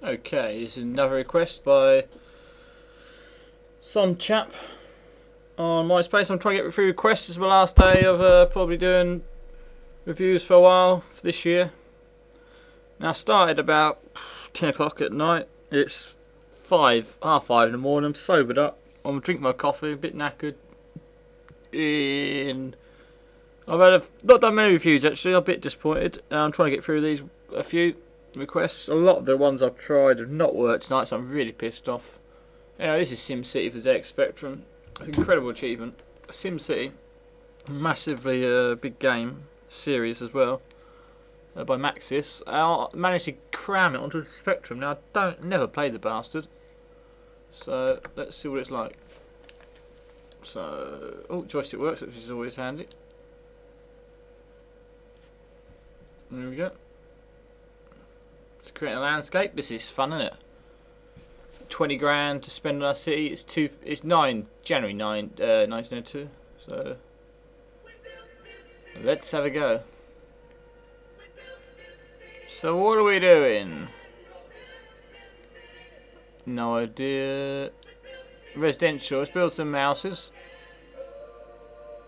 Okay, this is another request by some chap on MySpace. I'm trying to get through requests. This is my last day of probably doing reviews for a while for this year. Now I started about 10 o'clock at night. It's half 5 in the morning. I'm sobered up. I'm drinking my coffee, a bit knackered. I've not done many reviews actually. I'm a bit disappointed. I'm trying to get through these a few requests. A lot of the ones I've tried have not worked tonight, so I'm really pissed off. Anyway, this is SimCity for ZX Spectrum. It's an incredible achievement. SimCity, massively big game series as well, by Maxis. I managed to cram it onto the Spectrum. Now I never played the bastard, so let's see what it's like. So, oh, joystick works, which is always handy. There we go. To create a landscape. This is fun, isn't it? 20 grand to spend on our city. It's January 9, 1902. So let's have a go. So what are we doing? No idea. Residential. Let's build some houses.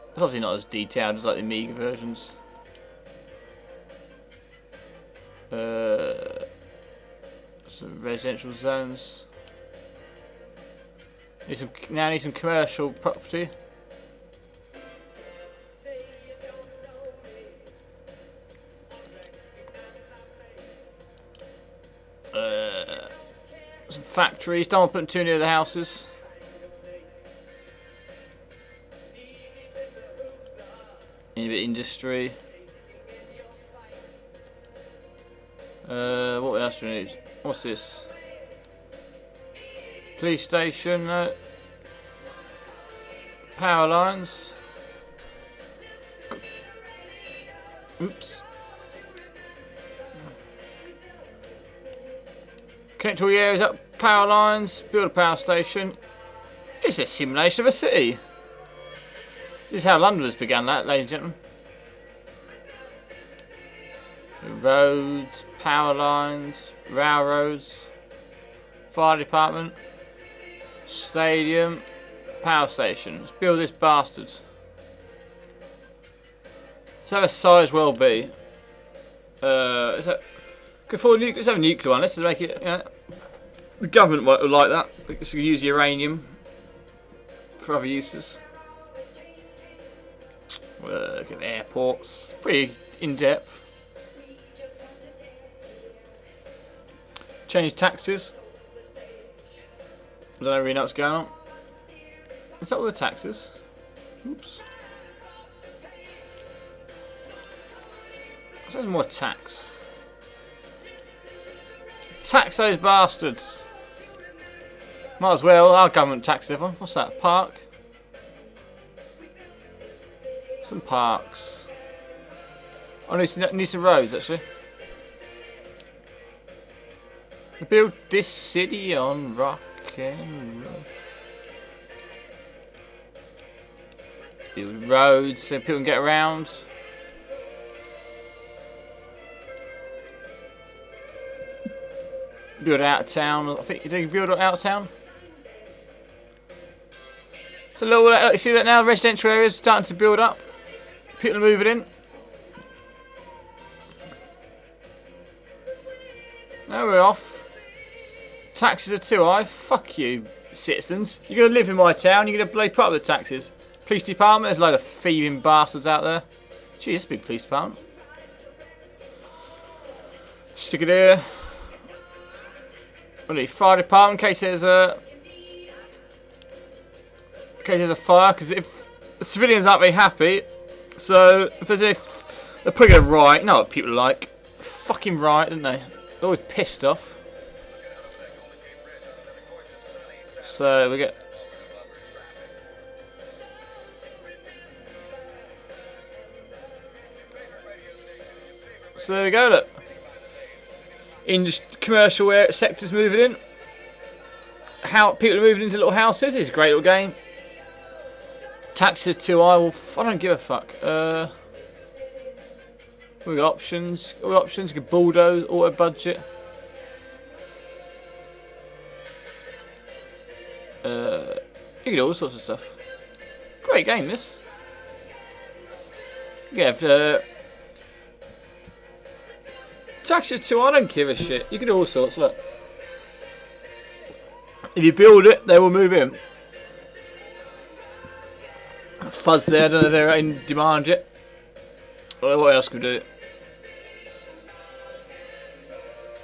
It's obviously not as detailed as like the Amiga versions. Some residential zones. Now need some commercial property. Some factories. Don't want to put them too near the houses. Need a bit of industry. What else do we need? What's this? Police station. Power lines. Oops. Connect all the areas up. Power lines. Build a power station. It's a simulation of a city. This is how Londoners began that, ladies and gentlemen. Roads, power lines, railroads, fire department, stadium, power station. Let's build this bastard. Let's have a size well be. Let's have a nuclear one. Let's make it. The government might like that. We can use uranium for other uses. Look at airports. Pretty in depth. Change taxes. I don't really know what's going on. Is that all the taxes? Oops. There's more tax. Tax those bastards. Might as well. Our government tax everyone. What's that? Park? Some parks. I need some roads actually. Build this city on rock and roll. Build roads so people can get around. Build out of town. I think you do build out of town. So you see that now, residential areas starting to build up. People are moving in. Now we're off. Taxes are too high. Fuck you, citizens. You're going to live in my town, you're going to play part of the taxes. Police department, there's a load of thieving bastards out there. Gee, it's a big police department. Stick it here. We need fire department in case there's a fire, because if the civilians aren't very happy, so if there's they're probably going to riot. You know what people are like. Fucking riot, don't they? They're always pissed off. So we get. So there we go. Look, commercial sectors moving in. How people are moving into little houses. It's a great little game. Taxes too high. Well, I don't give a fuck. We got options. All options. You can bulldoze, auto budget. You can do all sorts of stuff. Great game, this. Yeah, Taxi 2, I don't give a shit. You can do all sorts, look. If you build it, they will move in. Fuzz there, I don't know if they're in demand yet. Well, what else can we do?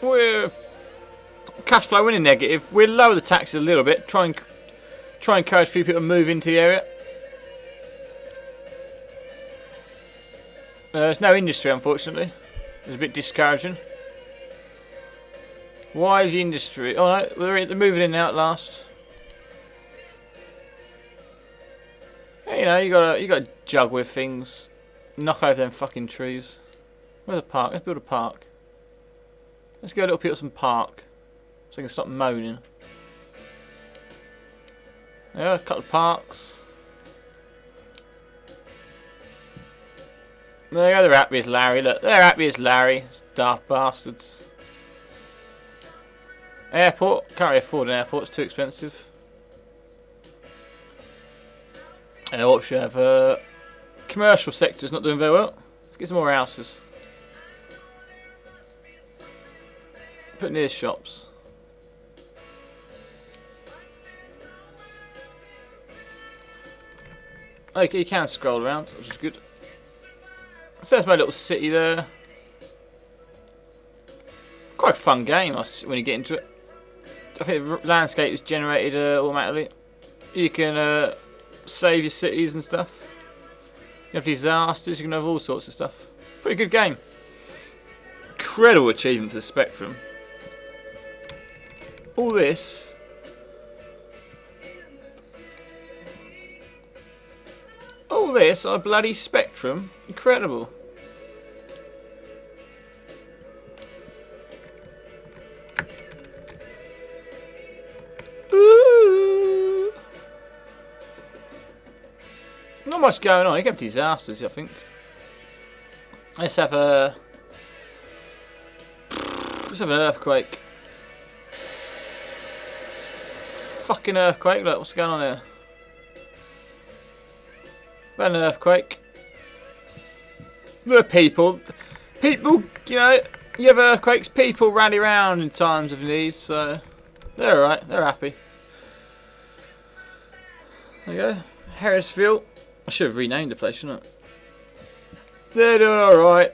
We're cash flow winning negative. We'll lower the taxes a little bit. Try and encourage a few people to move into the area. There's no industry, unfortunately. It's a bit discouraging. Why is the industry? Oh no, they're moving in now at last. You know, you gotta jug with things. Knock over them fucking trees. Where's the park? Let's build a park. Let's go a little bit of some park, so I can stop moaning. Yeah, a couple of parks. There you go, they're happy as Larry. Look, they're happy as Larry. Daft bastards. Airport. Can't really afford an airport, it's too expensive. What should have? Commercial sector's not doing very well. Let's get some more houses. Put near shops. Okay, you can scroll around, which is good. So that's my little city there. Quite a fun game when you get into it. I think the landscape is generated automatically. You can save your cities and stuff. You have disasters, you can have all sorts of stuff. Pretty good game. Incredible achievement for the Spectrum. All this. All this on a bloody Spectrum. Incredible. Ooh. Not much going on. You can have disasters, I think. Let's have an earthquake. Fucking earthquake. Look, what's going on here? An earthquake. The people, you know, you have earthquakes, people rally around in times of need, so they're alright, they're happy. There you go, Harrisville. I should have renamed the place, shouldn't I? They're doing alright.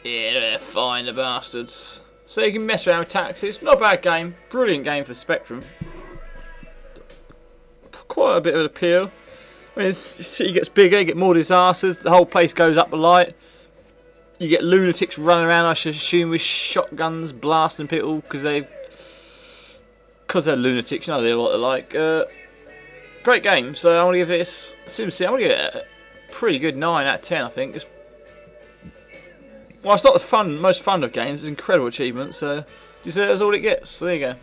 Yeah, they're fine, the bastards. So you can mess around with taxes. Not a bad game. Brilliant game for Spectrum. Quite a bit of appeal. I mean, the city gets bigger, you get more disasters, the whole place goes up a light. You get lunatics running around, I should assume, with shotguns blasting people because they're lunatics, you know they're what they're like. Great game, so I'm going to give this SimCity, I'm going to give it a pretty good 9 out of 10, I think. Well, it's not the most fun of games, it's an incredible achievement, so deserves all it gets. So there you go.